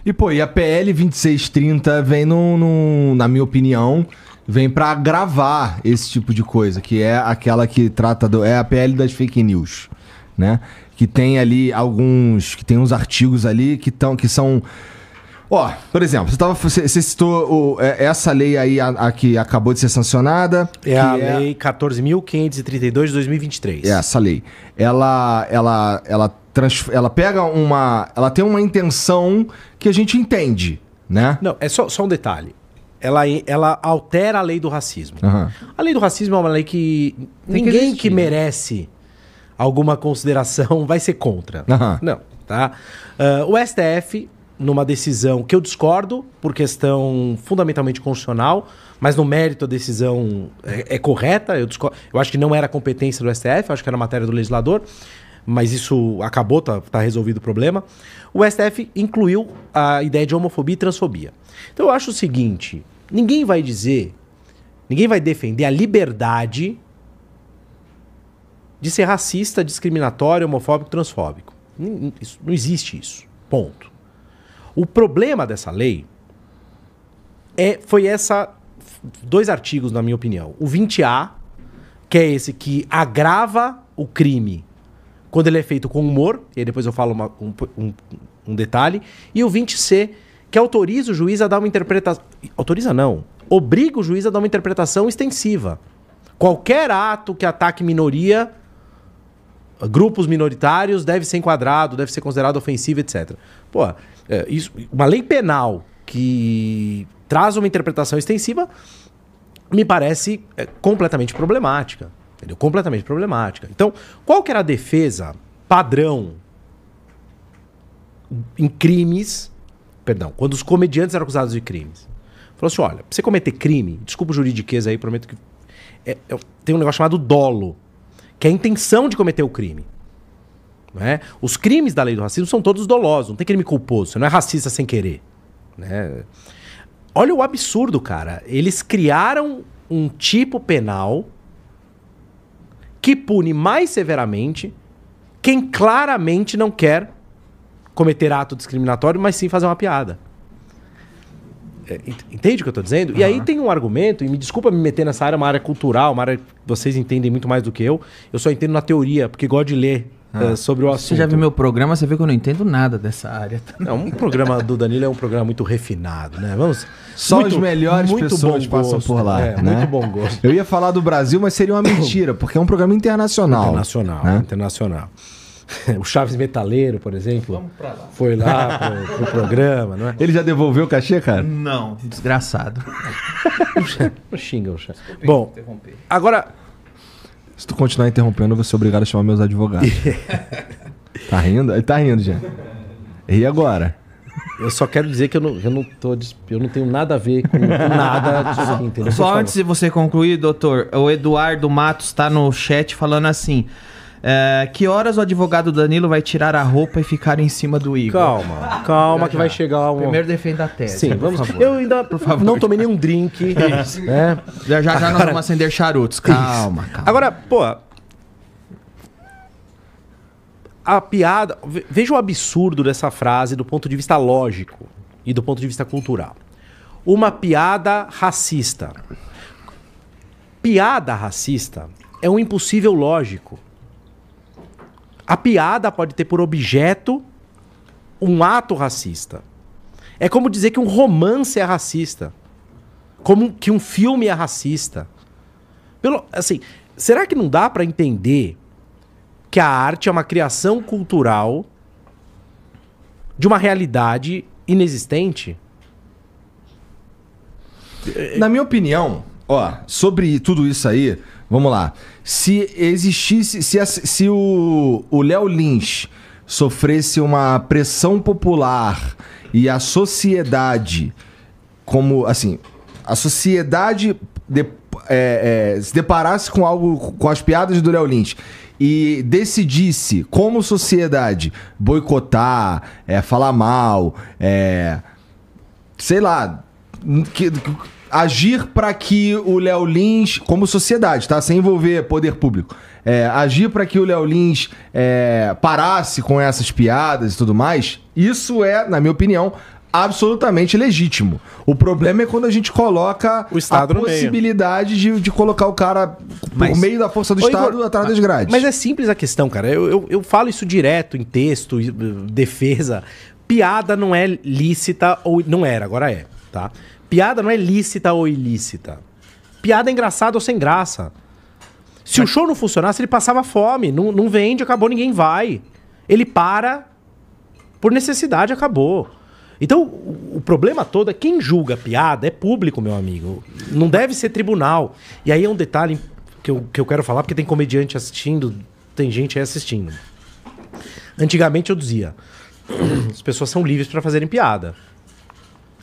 E, pô, e a PL 2630 vem, na minha opinião, vem pra agravar esse tipo de coisa, que é aquela que trata é a PL das fake news, né? Que tem ali que tem uns artigos ali que são... Ó, por exemplo, você citou essa lei aí, a que acabou de ser sancionada. É a lei 14.532 de 2023. Essa lei. Ela pega ela tem uma intenção que a gente entende, né? Não, é só um detalhe. Ela altera a lei do racismo. Uhum. A lei do racismo é uma lei que ninguém que merece alguma consideração vai ser contra. Uhum. Não, tá? O STF, numa decisão que eu discordo por questão fundamentalmente constitucional, mas no mérito a decisão é correta, eu acho que não era competência do STF, eu acho que era matéria do legislador, mas isso acabou, tá resolvido o problema. O STF incluiu a ideia de homofobia e transfobia. Então eu acho o seguinte, ninguém vai defender a liberdade de ser racista, discriminatório, homofóbico, transfóbico. Não existe isso. Ponto. O problema dessa lei foi dois artigos, na minha opinião. O 20A, que é esse que agrava o crime quando ele é feito com humor, e aí depois eu falo um detalhe, e o 20C, que autoriza o juiz a dar uma interpretação... Autoriza não. Obriga o juiz a dar uma interpretação extensiva. Qualquer ato que ataque minoria, grupos minoritários, deve ser enquadrado, deve ser considerado ofensivo, etc. Pô, uma lei penal que traz uma interpretação extensiva me parece completamente problemática. Entendeu? Completamente problemática. Então, qual que era a defesa padrão em crimes... Perdão, quando os comediantes eram acusados de crimes? Falou assim, olha, pra você cometer crime, desculpa o juridiquês aí, prometo que... tem um negócio chamado dolo, que é a intenção de cometer o crime. Né? Os crimes da lei do racismo são todos dolosos, não tem crime culposo, você não é racista sem querer. Né? Olha o absurdo, cara. Eles criaram um tipo penal que pune mais severamente quem claramente não quer cometer ato discriminatório, mas sim fazer uma piada. Entende o que eu tô dizendo? Uhum. E aí tem um argumento, e me desculpa me meter nessa área, uma área cultural, uma área que vocês entendem muito mais do que eu só entendo na teoria, porque gosto de ler sobre o assunto. Você já viu meu programa, você vê que eu não entendo nada dessa área. Não, um programa do Danilo é um programa muito refinado, né? Só as melhores pessoas passam por lá. Né? Muito bom gosto. Eu ia falar do Brasil, mas seria uma mentira, porque é um programa internacional. Internacional. O Chaves Metaleiro, por exemplo, foi lá pro programa, não é? Ele já devolveu o cachê, cara? Não, desgraçado. Não xinga o Chaves. Bom, agora... Se tu continuar interrompendo, eu vou ser obrigado a chamar meus advogados. Tá rindo? Ele tá rindo, já. E agora? Eu só quero dizer que eu não tenho nada a ver com nada disso aqui, entendeu? Só antes de você concluir, doutor, o Eduardo Matos tá no chat falando assim... que horas o advogado Danilo vai tirar a roupa e ficar em cima do Igor? Calma que vai chegar um... Primeiro defenda a tese. Sim, vamos. Eu ainda não tomei nenhum drink. Né? Já nós vamos acender charutos. Calma. Agora, pô... A piada... Veja o absurdo dessa frase do ponto de vista lógico e do ponto de vista cultural. Uma piada racista. Piada racista é um impossível lógico. A piada pode ter por objeto um ato racista. É como dizer que um romance é racista. Como que um filme é racista. Assim, será que não dá para entender que a arte é uma criação cultural de uma realidade inexistente? Na minha opinião, sobre tudo isso aí, vamos lá. Se existisse, se o Léo Lins sofresse uma pressão popular e a sociedade, como assim, a sociedade se deparasse com algo, com as piadas do Léo Lins e decidisse, como sociedade, boicotar, falar mal, sei lá, agir para que o Léo Lins, como sociedade, tá? Sem envolver poder público, agir para que o Léo Lins parasse com essas piadas e tudo mais, isso é, na minha opinião, absolutamente legítimo. O problema é quando a gente coloca o Estado a no meio. possibilidade de colocar o cara Mas- por meio da força do Ô, Estado Igor, atrás das grades. Mas é simples a questão, cara. Eu falo isso direto em texto, defesa. Piada não é lícita ou... Não era, agora é, tá? Piada não é lícita ou ilícita. Piada é engraçada ou sem graça. Se o show não funcionasse, ele passava fome. Não vende, acabou, ninguém vai. Ele para por necessidade, acabou. Então, o problema todo é quem julga piada é público, meu amigo. Não deve ser tribunal. E aí é um detalhe que eu quero falar, porque tem comediante assistindo, tem gente aí assistindo. Antigamente eu dizia, as pessoas são livres para fazerem piada.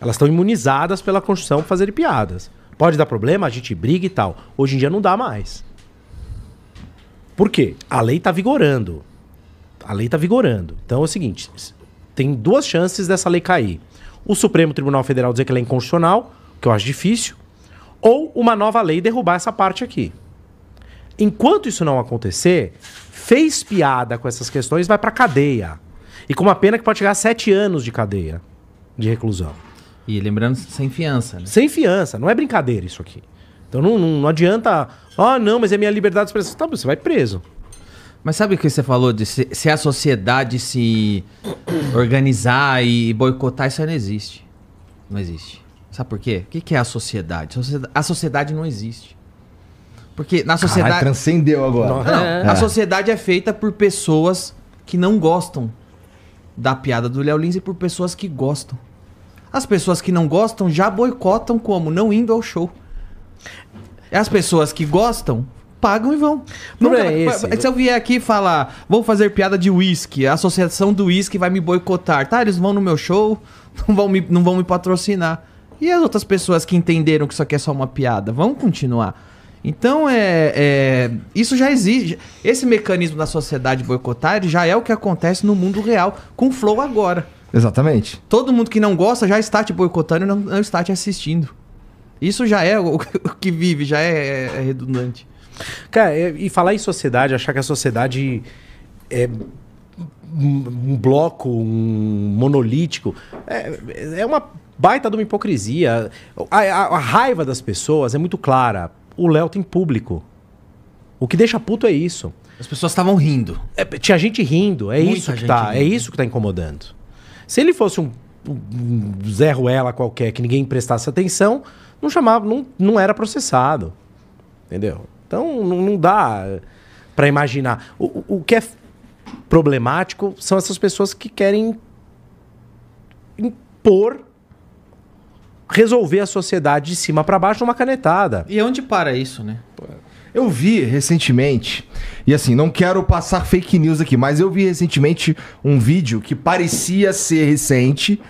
Elas estão imunizadas pela Constituição para fazerem piadas. Pode dar problema, a gente briga e tal. Hoje em dia não dá mais. Por quê? A lei está vigorando. A lei está vigorando. Então é o seguinte, tem duas chances dessa lei cair. O Supremo Tribunal Federal dizer que ela é inconstitucional, que eu acho difícil, ou uma nova lei derrubar essa parte aqui. Enquanto isso não acontecer, fez piada com essas questões, vai pra cadeia. E com uma pena que pode chegar a 7 anos de cadeia, de reclusão. E lembrando, sem fiança, né? Sem fiança, não é brincadeira isso aqui. Então não adianta, não, mas é minha liberdade de expressão. Tá, você vai preso. Mas sabe o que você falou de se a sociedade se organizar e boicotar, isso aí não existe. Não existe. Sabe por quê? O que é a sociedade? A sociedade não existe. Porque na sociedade... Caralho, transcendeu agora. Não, a sociedade é feita por pessoas que não gostam da piada do Léo Lins e por pessoas que gostam. As pessoas que não gostam já boicotam como? Não indo ao show. As pessoas que gostam pagam e vão. Não Nunca, é esse. se eu vier aqui falar, vou fazer piada de uísque, a associação do uísque vai me boicotar. Tá, eles vão no meu show, não vão me patrocinar. E as outras pessoas que entenderam que isso aqui é só uma piada, vão continuar. Então, isso já existe. Esse mecanismo da sociedade boicotar já é o que acontece no mundo real, com o Flow agora. Exatamente. Todo mundo que não gosta já está te boicotando e não está te assistindo. Isso já é o que vive, já é redundante. Cara, e falar em sociedade, achar que a sociedade é um bloco, um monolítico, é uma baita de uma hipocrisia. A raiva das pessoas é muito clara. O Léo tem público. O que deixa puto é isso. As pessoas estavam rindo. Tinha gente rindo, Muita isso que gente tá, rindo. é isso que tá incomodando. Se ele fosse um Zé Ruela qualquer que ninguém prestasse atenção, não chamava, não era processado. Entendeu? Então não dá pra imaginar. O que é problemático são essas pessoas que querem impor, resolver a sociedade de cima pra baixo numa canetada. E onde para isso, né? Eu vi recentemente, e assim, não quero passar fake news aqui, mas eu vi recentemente um vídeo que parecia ser recente,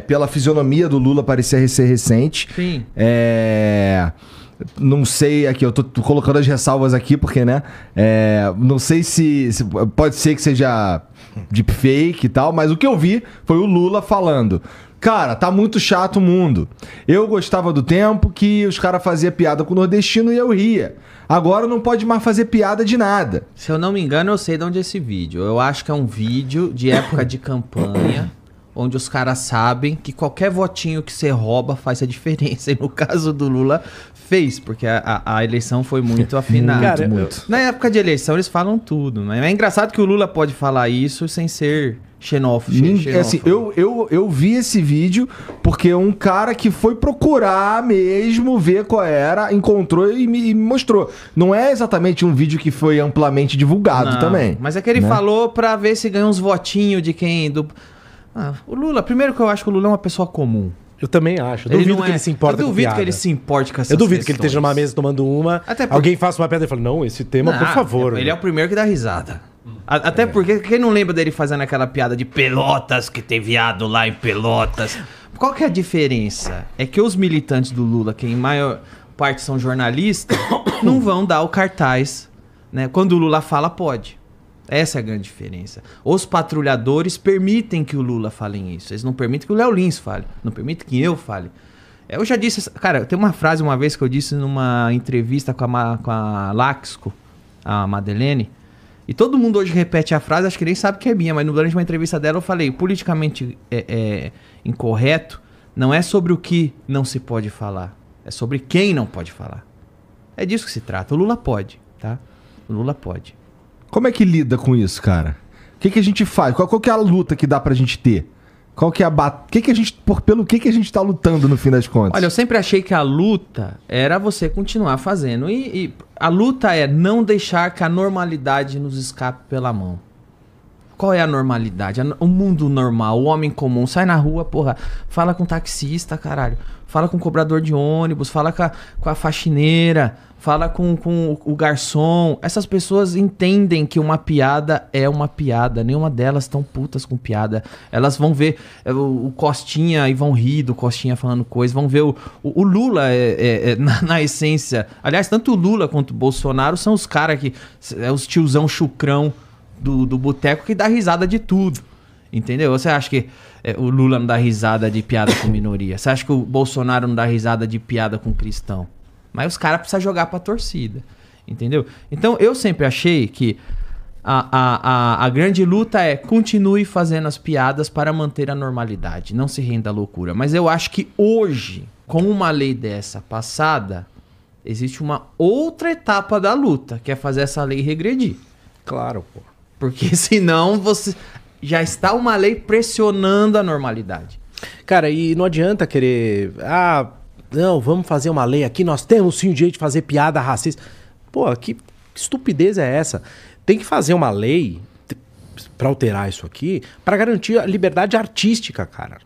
pela fisionomia do Lula parecia ser recente. Sim. Não sei, aqui, eu tô colocando as ressalvas aqui, porque, né? Não sei se pode ser que seja deepfake e tal, mas o que eu vi foi o Lula falando: cara, tá muito chato o mundo. Eu gostava do tempo que os caras faziam piada com o nordestino e eu ria. Agora não pode mais fazer piada de nada. Se eu não me engano, eu sei de onde é esse vídeo. Eu acho que é um vídeo de época de campanha, onde os caras sabem que qualquer votinho que você rouba faz a diferença. E no caso do Lula, fez, porque a eleição foi muito afinada. Cara, muito. Na época de eleição, eles falam tudo. Mas é engraçado que o Lula pode falar isso sem ser xenófobo. Assim, eu vi esse vídeo porque um cara que foi procurar mesmo ver qual era, encontrou e me mostrou. Não é exatamente um vídeo que foi amplamente divulgado Não, também. Mas é que ele né? falou pra ver se ganha uns votinhos de quem... o Lula, primeiro que eu acho que o Lula é uma pessoa comum. Eu também acho. Eu duvido não que ele se importa Eu com duvido piada. que ele se importe com essas Eu duvido que ele questões. esteja numa mesa tomando uma, Até porque- alguém faça uma piada e fala, não, esse tema, por favor. Ele é o primeiro que dá risada. Até porque, quem não lembra dele fazendo aquela piada de Pelotas, que tem viado lá em Pelotas? Qual que é a diferença? É que os militantes do Lula, que em maior parte são jornalistas, não vão dar o cartaz, né? Quando o Lula fala, pode. Essa é a grande diferença. Os patrulhadores permitem que o Lula fale isso. Eles não permitem que o Léo Lins fale. Não permitem que eu fale. Eu já disse... Cara, tem uma frase uma vez que eu disse numa entrevista com a Laxco, a Madeleine, E todo mundo hoje repete a frase, acho que nem sabe que é minha, mas durante uma entrevista dela eu falei, politicamente incorreto não é sobre o que não se pode falar, é sobre quem não pode falar. É disso que se trata. O Lula pode, tá? O Lula pode. Como é que lida com isso, cara? O que a gente faz? Qual que é a luta que dá pra gente ter? Qual que é pelo que a gente tá lutando no fim das contas? Olha, eu sempre achei que a luta era você continuar fazendo. E a luta é não deixar que a normalidade nos escape pela mão. Qual é a normalidade? O mundo normal, o homem comum, sai na rua, porra, fala com o taxista, caralho. Fala com o cobrador de ônibus, fala com a faxineira, fala com o garçom. Essas pessoas entendem que uma piada é uma piada. Nenhuma delas estão putas com piada. Elas vão ver o Costinha e vão rir do Costinha falando coisa. Vão ver o Lula na essência. Aliás, tanto o Lula quanto o Bolsonaro são os caras que... os tiozão chucrão do boteco que dá risada de tudo. Entendeu? Você acha que o Lula não dá risada de piada com minoria? Você acha que o Bolsonaro não dá risada de piada com cristão? Mas os caras precisam jogar pra torcida. Entendeu? Então eu sempre achei que a grande luta é continue fazendo as piadas para manter a normalidade. Não se renda à loucura. Mas eu acho que hoje, com uma lei dessa passada, existe uma outra etapa da luta, que é fazer essa lei regredir. Claro, pô. Porque senão você... já está uma lei pressionando a normalidade. Cara, e não adianta querer... não, vamos fazer uma lei aqui, nós temos sim o direito de fazer piada racista. Pô, que estupidez é essa? Tem que fazer uma lei para alterar isso aqui, para garantir a liberdade artística, cara.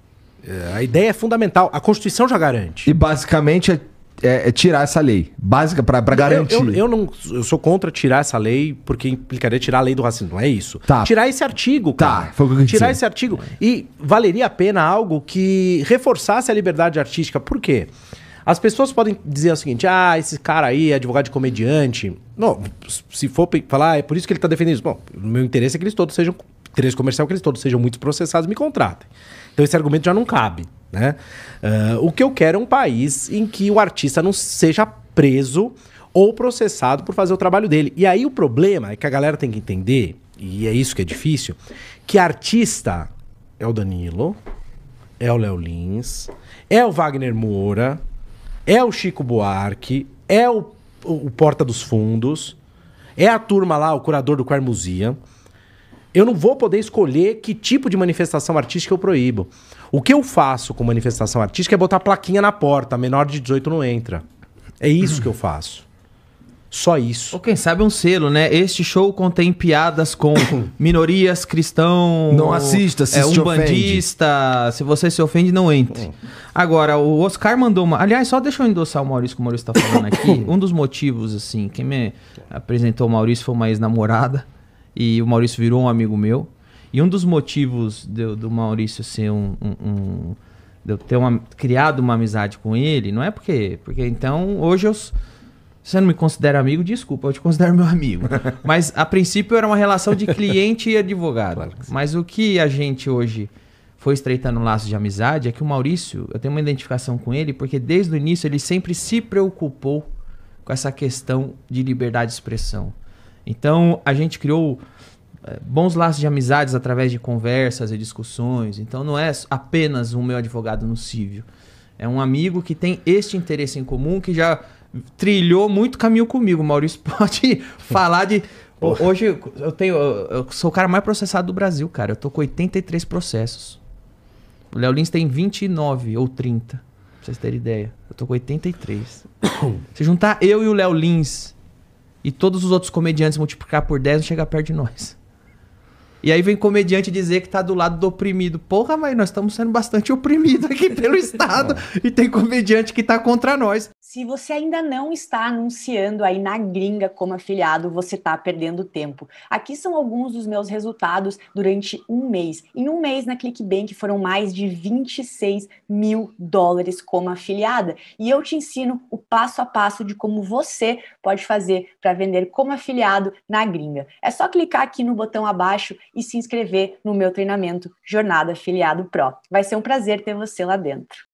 A ideia é fundamental. A Constituição já garante. E basicamente é tirar essa lei. Básica para garantir. Eu sou contra tirar essa lei, porque implicaria tirar a lei do racismo. Não é isso. Tá. Tirar esse artigo, cara. Tá, foi o que eu quis tirar dizer. esse artigo. E valeria a pena algo que reforçasse a liberdade artística. Por quê? As pessoas podem dizer o seguinte: esse cara aí é advogado de comediante. Não, se for falar, é por isso que ele tá defendendo isso. Bom, o meu interesse é que eles todos sejam... interesse comercial, que eles todos sejam muito processados e me contratem. Então esse argumento já não cabe, né? O que eu quero é um país em que o artista não seja preso ou processado por fazer o trabalho dele. E aí o problema é que a galera tem que entender, e é isso que é difícil, que artista é o Danilo, é o Léo Lins, é o Wagner Moura, é o Chico Buarque, é o Porta dos Fundos, é a turma lá, o curador do Quermusia. Eu não vou poder escolher que tipo de manifestação artística eu proíbo. O que eu faço com manifestação artística é botar plaquinha na porta, menor de 18 não entra. É isso que eu faço. Só isso. Ou quem sabe um selo, né? Este show contém piadas com minorias, cristão... Não assista, se se umbandista. Se você se ofende, não entre. Agora, o Oscar mandou uma... Aliás, só deixa eu endossar o Maurício, que o Maurício tá falando aqui. Um dos motivos, assim, quem me apresentou o Maurício foi uma ex-namorada. E o Maurício virou um amigo meu. E um dos motivos do Maurício ser de eu ter criado uma amizade com ele, não é porque então, hoje você não me considera amigo, desculpa, eu te considero meu amigo. Mas, a princípio, era uma relação de cliente e advogado. Claro. Mas o que a gente hoje foi estreitando um laço de amizade é que o Maurício, eu tenho uma identificação com ele, porque desde o início ele sempre se preocupou com essa questão de liberdade de expressão. Então, a gente criou bons laços de amizades através de conversas e discussões. Então, não é apenas um meu advogado no cívil. É um amigo que tem este interesse em comum, que já trilhou muito caminho comigo. O Maurício pode falar de... Hoje, eu sou o cara mais processado do Brasil, cara. Eu tô com 83 processos. O Léo Lins tem 29 ou 30, pra vocês terem ideia. Eu tô com 83. Se juntar eu e o Léo Lins... e todos os outros comediantes multiplicar por 10 não chega perto de nós. E aí vem comediante dizer que tá do lado do oprimido. Porra, mas nós estamos sendo bastante oprimidos aqui pelo Estado. E tem comediante que tá contra nós. Se você ainda não está anunciando aí na gringa como afiliado, você tá perdendo tempo. Aqui são alguns dos meus resultados durante um mês. Em um mês na ClickBank foram mais de $26 mil como afiliada. E eu te ensino o passo a passo de como você pode fazer para vender como afiliado na gringa. É só clicar aqui no botão abaixo e se inscrever no meu treinamento Jornada Afiliado Pro. Vai ser um prazer ter você lá dentro.